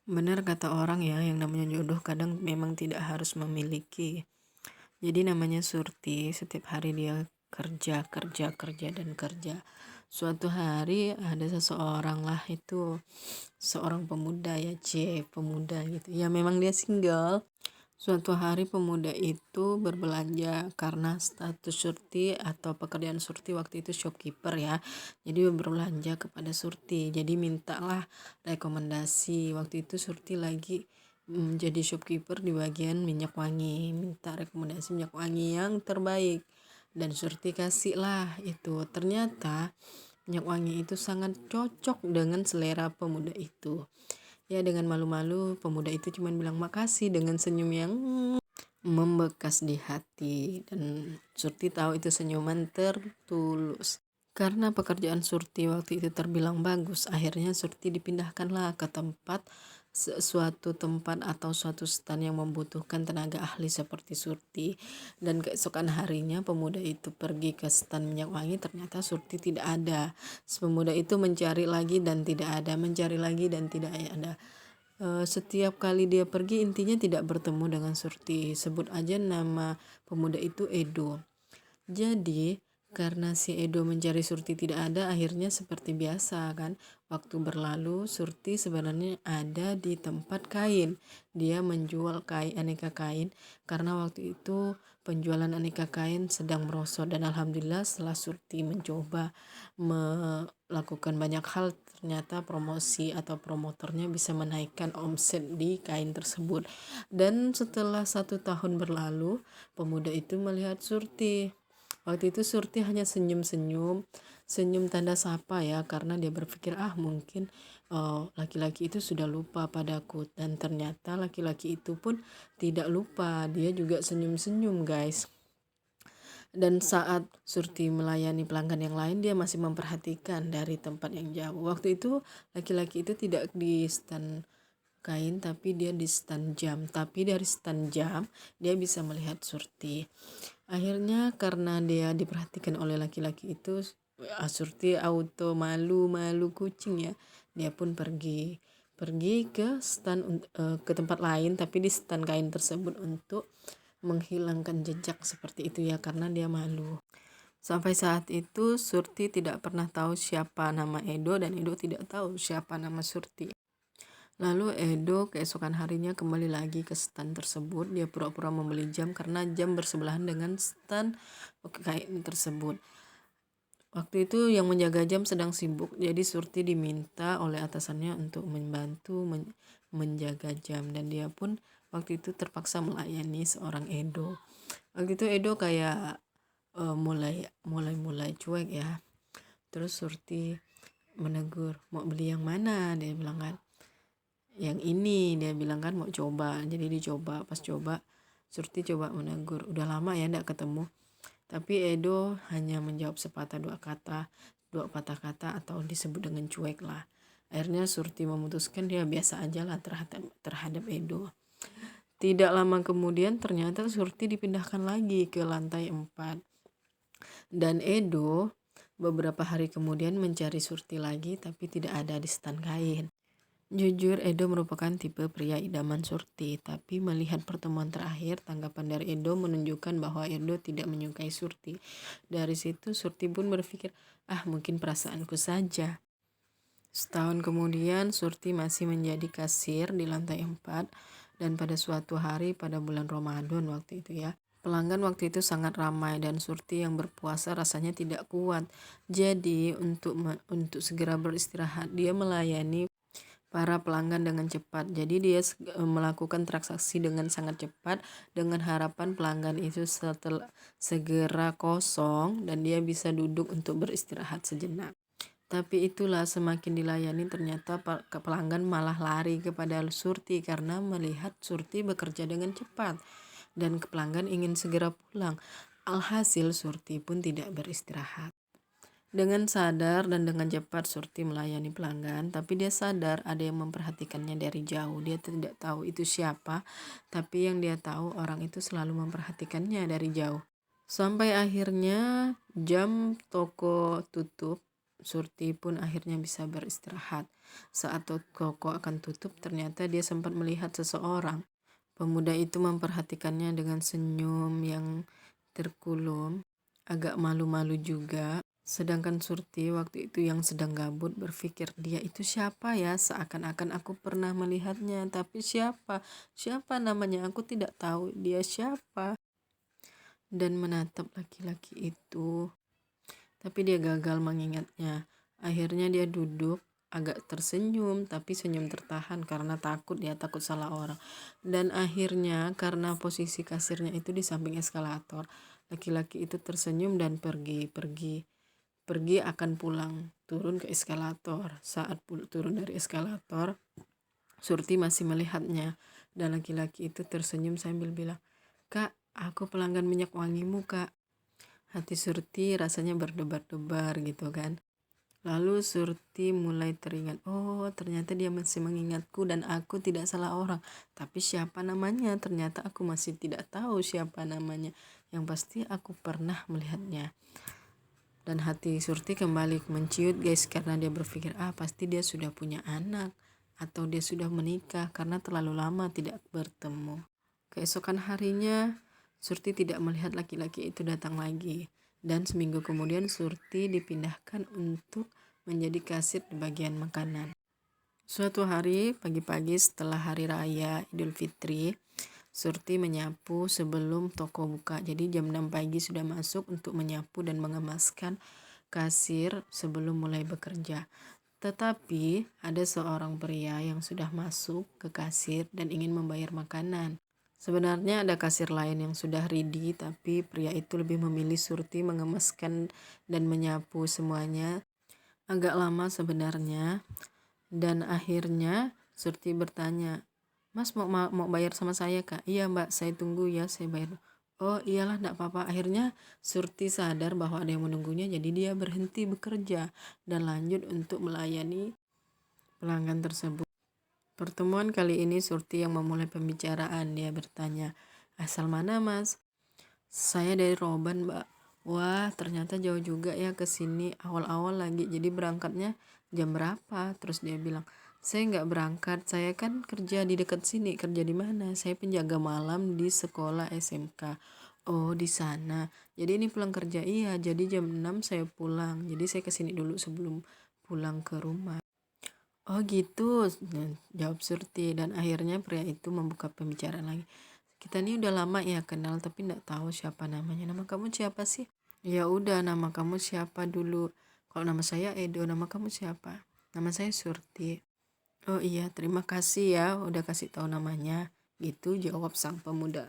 Benar kata orang ya, yang namanya jodoh kadang memang tidak harus memiliki. Jadi namanya Surti, setiap hari dia kerja, kerja, kerja, dan kerja. Suatu hari ada seseorang lah itu, seorang pemuda ya, pemuda gitu. Ya memang dia single. Suatu hari pemuda itu berbelanja karena status Surti atau pekerjaan Surti waktu itu shopkeeper ya. Jadi berbelanja kepada Surti. Jadi mintalah rekomendasi. Waktu itu Surti lagi jadi shopkeeper di bagian minyak wangi. Minta rekomendasi minyak wangi yang terbaik. Dan Surti kasih lah itu. Ternyata minyak wangi itu sangat cocok dengan selera pemuda itu. Ya dengan malu-malu pemuda itu cuma bilang makasih dengan senyum yang membekas di hati, dan Surti tahu itu senyuman tertulus. Karena pekerjaan Surti waktu itu terbilang bagus, akhirnya Surti dipindahkanlah ke suatu tempat atau suatu stan yang membutuhkan tenaga ahli seperti Surti. Dan keesokan harinya pemuda itu pergi ke stan minyak wangi, ternyata Surti tidak ada. Pemuda itu mencari lagi dan tidak ada, mencari lagi dan tidak ada. Setiap kali dia pergi intinya tidak bertemu dengan Surti. Sebut aja nama pemuda itu Edo. Jadi karena si Edo mencari Surti tidak ada, akhirnya seperti biasa kan. Waktu berlalu Surti sebenarnya ada di tempat kain. Dia menjual kain, aneka kain, karena waktu itu penjualan aneka kain sedang merosot. Dan alhamdulillah setelah Surti mencoba melakukan banyak hal, ternyata promosi atau promotornya bisa menaikkan omset di kain tersebut. Dan setelah 1 tahun berlalu, pemuda itu melihat Surti. Waktu itu Surti hanya senyum-senyum, senyum tanda sapa ya, karena dia berpikir mungkin laki-laki itu sudah lupa padaku. Dan ternyata laki-laki itu pun tidak lupa, dia juga senyum-senyum guys. Dan saat Surti melayani pelanggan yang lain, dia masih memperhatikan dari tempat yang jauh. Waktu itu laki-laki itu tidak di stand kain, tapi dia di stand jam. Tapi dari stand jam dia bisa melihat Surti. Akhirnya karena dia diperhatikan oleh laki-laki itu, Surti auto malu kucing ya. Dia pun pergi ke stand, ke tempat lain, tapi di stand kain tersebut untuk menghilangkan jejak seperti itu ya, karena dia malu. Sampai saat itu Surti tidak pernah tahu siapa nama Edo, dan Edo tidak tahu siapa nama Surti. Lalu Edo keesokan harinya kembali lagi ke stand tersebut. Dia pura-pura membeli jam karena jam bersebelahan dengan stand kain tersebut. Waktu itu yang menjaga jam sedang sibuk, jadi Surti diminta oleh atasannya untuk membantu menjaga jam, dan dia pun waktu itu terpaksa melayani seorang Edo. Waktu itu Edo kayak mulai cuek ya. Terus Surti menegur, mau beli yang mana? Dia bilang kan, yang ini. Dia bilang kan mau coba. Jadi dicoba, pas coba Surti coba menegur, udah lama ya ndak ketemu. Tapi Edo hanya menjawab sepatah dua patah kata, atau disebut dengan cuek lah. Akhirnya Surti memutuskan dia biasa aja lah terhadap Edo. Tidak lama kemudian ternyata Surti dipindahkan lagi ke lantai 4. Dan Edo beberapa hari kemudian mencari Surti lagi, tapi tidak ada di stand kain. Jujur Edo merupakan tipe pria idaman Surti, tapi melihat pertemuan terakhir, tanggapan dari Edo menunjukkan bahwa Edo tidak menyukai Surti. Dari situ Surti pun berpikir, mungkin perasaanku saja. Setahun kemudian Surti masih menjadi kasir di lantai 4, dan pada suatu hari pada bulan Ramadan waktu itu ya, pelanggan waktu itu sangat ramai dan Surti yang berpuasa rasanya tidak kuat. Jadi untuk segera beristirahat, dia melayani para pelanggan dengan cepat. Jadi dia melakukan transaksi dengan sangat cepat, dengan harapan pelanggan itu setelah segera kosong dan dia bisa duduk untuk beristirahat sejenak. Tapi itulah, semakin dilayani ternyata pelanggan malah lari kepada Surti karena melihat Surti bekerja dengan cepat, dan pelanggan ingin segera pulang. Alhasil Surti pun tidak beristirahat. Dengan sadar dan dengan cepat Surti melayani pelanggan, tapi dia sadar ada yang memperhatikannya dari jauh. Dia tidak tahu itu siapa, tapi yang dia tahu orang itu selalu memperhatikannya dari jauh. Sampai akhirnya jam toko tutup, Surti pun akhirnya bisa beristirahat. Saat toko akan tutup, ternyata dia sempat melihat seseorang. Pemuda itu memperhatikannya dengan senyum yang terkulum, agak malu-malu juga. Sedangkan Surti waktu itu yang sedang gabut berpikir, dia itu siapa ya? Seakan-akan aku pernah melihatnya, tapi siapa? Siapa namanya? Aku tidak tahu dia siapa. Dan menatap laki-laki itu, tapi dia gagal mengingatnya. Akhirnya dia duduk, agak tersenyum, tapi senyum tertahan karena dia takut salah orang. Dan akhirnya karena posisi kasirnya itu di samping eskalator, laki-laki itu tersenyum dan pergi akan pulang, turun ke eskalator. Saat turun dari eskalator, Surti masih melihatnya, dan laki-laki itu tersenyum sambil bilang, "Kak, aku pelanggan minyak wangimu, Kak." Hati Surti rasanya berdebar-debar gitu kan. Lalu Surti mulai teringat, oh ternyata dia masih mengingatku dan aku tidak salah orang. Tapi siapa namanya? Ternyata aku masih tidak tahu siapa namanya. Yang pasti aku pernah melihatnya. Dan hati Surti kembali menciut guys, karena dia berpikir, pasti dia sudah punya anak atau dia sudah menikah karena terlalu lama tidak bertemu. Keesokan harinya Surti tidak melihat laki-laki itu datang lagi, dan seminggu kemudian Surti dipindahkan untuk menjadi kasir di bagian makanan. Suatu hari pagi-pagi setelah hari raya Idul Fitri, Surti menyapu sebelum toko buka. Jadi jam 6 pagi sudah masuk untuk menyapu dan mengemaskan kasir sebelum mulai bekerja. Tetapi ada seorang pria yang sudah masuk ke kasir dan ingin membayar makanan. Sebenarnya ada kasir lain yang sudah ready, tapi pria itu lebih memilih Surti mengemaskan dan menyapu semuanya. Agak lama sebenarnya, dan akhirnya Surti bertanya, "Mas mau bayar sama saya, Kak?" "Iya, Mbak, saya tunggu ya, saya bayar." "Oh iyalah, enggak apa-apa." Akhirnya Surti sadar bahwa ada yang menunggunya, jadi dia berhenti bekerja dan lanjut untuk melayani pelanggan tersebut. Pertemuan kali ini Surti yang memulai pembicaraan. Dia bertanya, "Asal mana, Mas?" "Saya dari Roban, Mbak." "Wah, ternyata jauh juga ya ke sini. Awal-awal lagi, jadi berangkatnya jam berapa?" Terus dia bilang, "Saya nggak berangkat, saya kan kerja di dekat sini." "Kerja di mana?" "Saya penjaga malam di sekolah SMK." "Oh, di sana. Jadi ini pulang kerja?" "Iya, jadi jam 6 saya pulang. Jadi saya kesini dulu sebelum pulang ke rumah." "Oh gitu," jawab Surti. Dan akhirnya pria itu membuka pembicaraan lagi. "Kita ini udah lama ya kenal, tapi nggak tahu siapa namanya. Nama kamu siapa sih?" "Ya udah, nama kamu siapa dulu?" "Kalau nama saya Edo, nama kamu siapa?" "Nama saya Surti." "Oh iya, terima kasih ya udah kasih tahu namanya." Gitu jawab sang pemuda.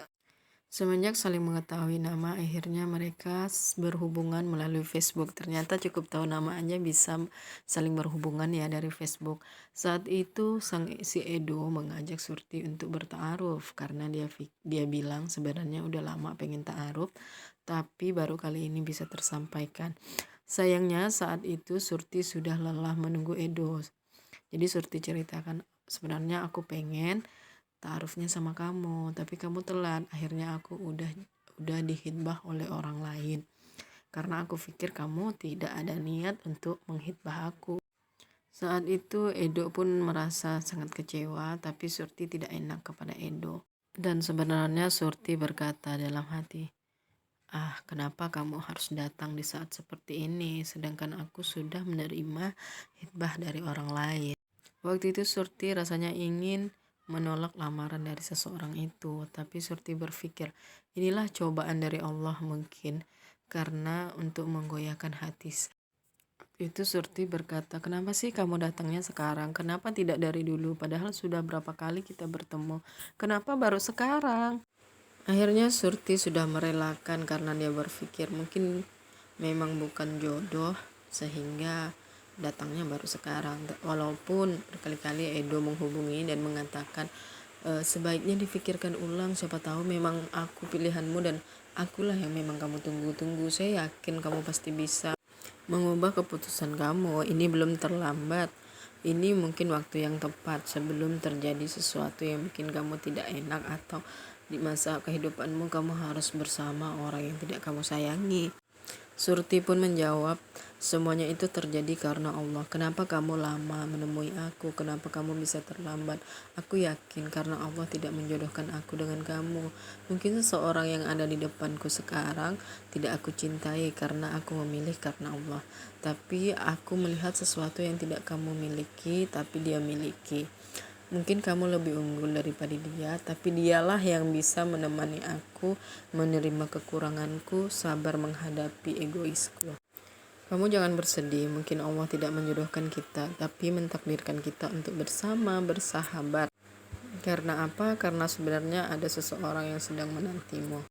Semenjak saling mengetahui nama, akhirnya mereka berhubungan melalui Facebook. Ternyata cukup tahu nama aja bisa saling berhubungan ya dari Facebook. Saat itu si Edo mengajak Surti untuk bertaaruf karena dia bilang sebenarnya udah lama pengen taaruf, tapi baru kali ini bisa tersampaikan. Sayangnya saat itu Surti sudah lelah menunggu Edo. Jadi Surti ceritakan, "Sebenarnya aku pengen taarufnya sama kamu, tapi kamu telat. Akhirnya aku udah dihitbah oleh orang lain karena aku pikir kamu tidak ada niat untuk menghitbah aku." Saat itu Edo pun merasa sangat kecewa, tapi Surti tidak enak kepada Edo. Dan sebenarnya Surti berkata dalam hati, "Kenapa kamu harus datang di saat seperti ini, sedangkan aku sudah menerima hitbah dari orang lain." Waktu itu Surti rasanya ingin menolak lamaran dari seseorang itu, tapi Surti berpikir, inilah cobaan dari Allah mungkin, karena untuk menggoyahkan hati. Itu Surti berkata, "Kenapa sih kamu datangnya sekarang? Kenapa tidak dari dulu? Padahal sudah berapa kali kita bertemu. Kenapa baru sekarang?" Akhirnya Surti sudah merelakan karena dia berpikir mungkin memang bukan jodoh sehingga datangnya baru sekarang. Walaupun berkali-kali Edo menghubungi dan mengatakan, sebaiknya dipikirkan ulang, siapa tahu memang aku pilihanmu dan akulah yang memang kamu tunggu-tunggu. Saya yakin kamu pasti bisa mengubah keputusan kamu. Ini belum terlambat. Ini mungkin waktu yang tepat sebelum terjadi sesuatu yang bikin kamu tidak enak atau di masa kehidupanmu kamu harus bersama orang yang tidak kamu sayangi. Surti pun menjawab, semuanya itu terjadi karena Allah. Kenapa kamu lama menemui aku? Kenapa kamu bisa terlambat? Aku yakin karena Allah tidak menjodohkan aku dengan kamu. Mungkin seseorang yang ada di depanku sekarang tidak aku cintai karena aku memilih karena Allah. Tapi aku melihat sesuatu yang tidak kamu miliki, tapi dia miliki. Mungkin kamu lebih unggul daripada dia, tapi dialah yang bisa menemani aku, menerima kekuranganku, sabar menghadapi egoisku. Kamu jangan bersedih, mungkin Allah tidak menjodohkan kita, tapi mentakdirkan kita untuk bersama, bersahabat. Karena apa? Karena sebenarnya ada seseorang yang sedang menantimu.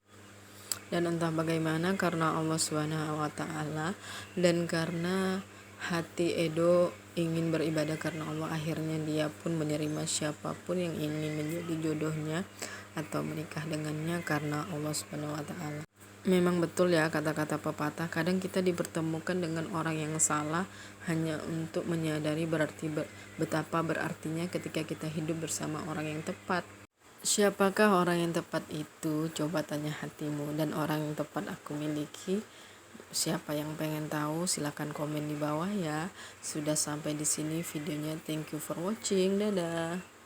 Dan entah bagaimana karena Allah SWT dan karena hati Edo ingin beribadah karena Allah, akhirnya dia pun menerima siapapun yang ingin menjadi jodohnya atau menikah dengannya karena Allah SWT. Memang betul ya kata-kata pepatah, kadang kita dipertemukan dengan orang yang salah hanya untuk menyadari betapa berartinya ketika kita hidup bersama orang yang tepat. Siapakah orang yang tepat itu? Coba tanya hatimu. Dan orang yang tepat aku miliki. Siapa yang pengen tahu? Silakan komen di bawah ya. Sudah sampai di sini videonya. Thank you for watching. Dadah.